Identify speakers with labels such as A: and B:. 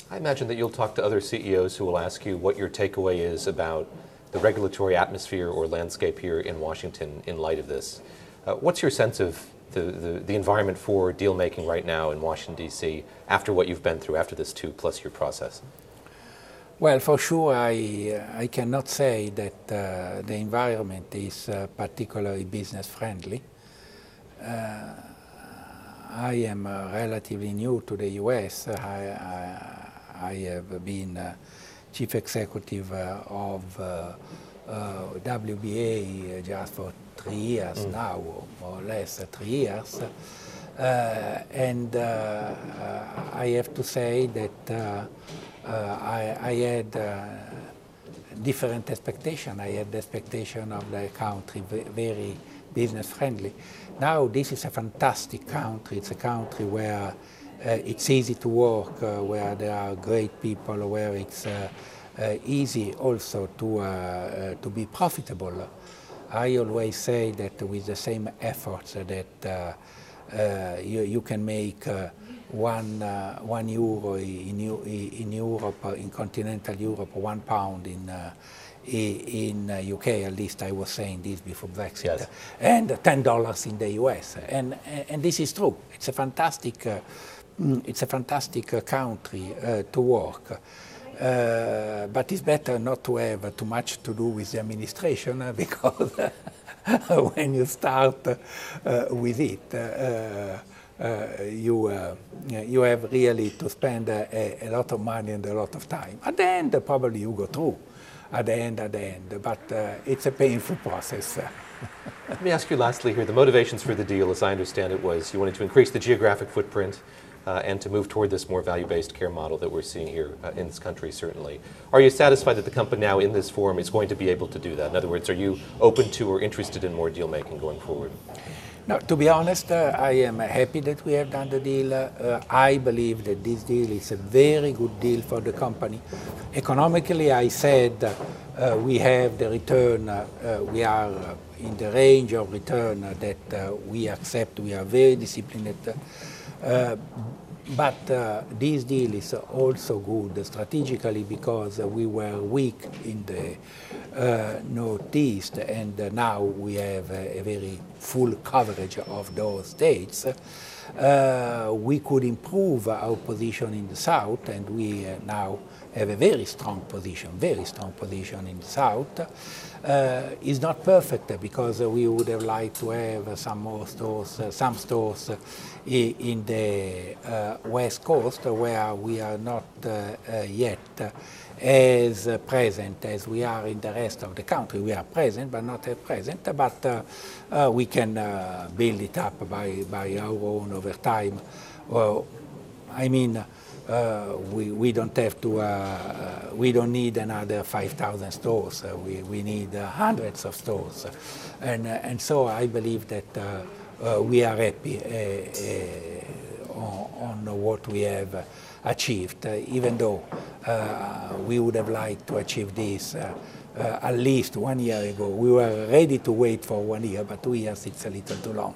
A: I imagine that you'll talk to other CEOs who will ask you what your takeaway is about the regulatory atmosphere or landscape here in Washington in light of this. What's your sense of the environment for deal making right now in Washington, D.C. after what you've been through, after this 2+ year process?
B: Well, for sure, I cannot say that the environment is particularly business friendly. I am relatively new to the U.S. I have been chief executive of WBA just for 3 years now, more or less 3 years. And I have to say that I had different expectation. I had the expectation of the country very business friendly. Now this is a fantastic country. It's a country where it's easy to work, where there are great people, where it's easy also to be profitable. I always say that with the same efforts that you can make €1 in Europe, in continental Europe, £1 in UK, at least I was saying this before Brexit, yes. And $10 in the US, and this is true. It's a fantastic country to work. But it's better not to have too much to do with the administration because when you start with it, you have really to spend a lot of money and a lot of time. At the end, probably you go through. At the end, but it's a painful process.
A: Let me ask you lastly here, the motivations for the deal, as I understand it, was you wanted to increase the geographic footprint and to move toward this more value-based care model that we're seeing here in this country, certainly. Are you satisfied that the company now in this form is going to be able to do that? In other words, are you open to or interested in more deal-making going forward?
B: No, to be honest, I am happy that we have done the deal. I believe that this deal is a very good deal for the company. Economically, I said we have the return, we are in the range of return that we accept. We are very disciplined. But this deal is also good strategically because we were weak in the Northeast, and now we have a very full coverage of those states. We could improve our position in the South, and we now have a very strong position in the South. It's not perfect because we would have liked to have some stores in the West Coast where we are not yet as present as we are in the rest of the country. We are present, but not as present, but we can build it up by our own over time. Well, I mean, we don't have to, we don't need another 5,000 stores. We need hundreds of stores. And so I believe that we are happy on what we have achieved, even though we would have liked to achieve this at least 1 year ago. We were ready to wait for 1 year, but 2 years it's a little too long.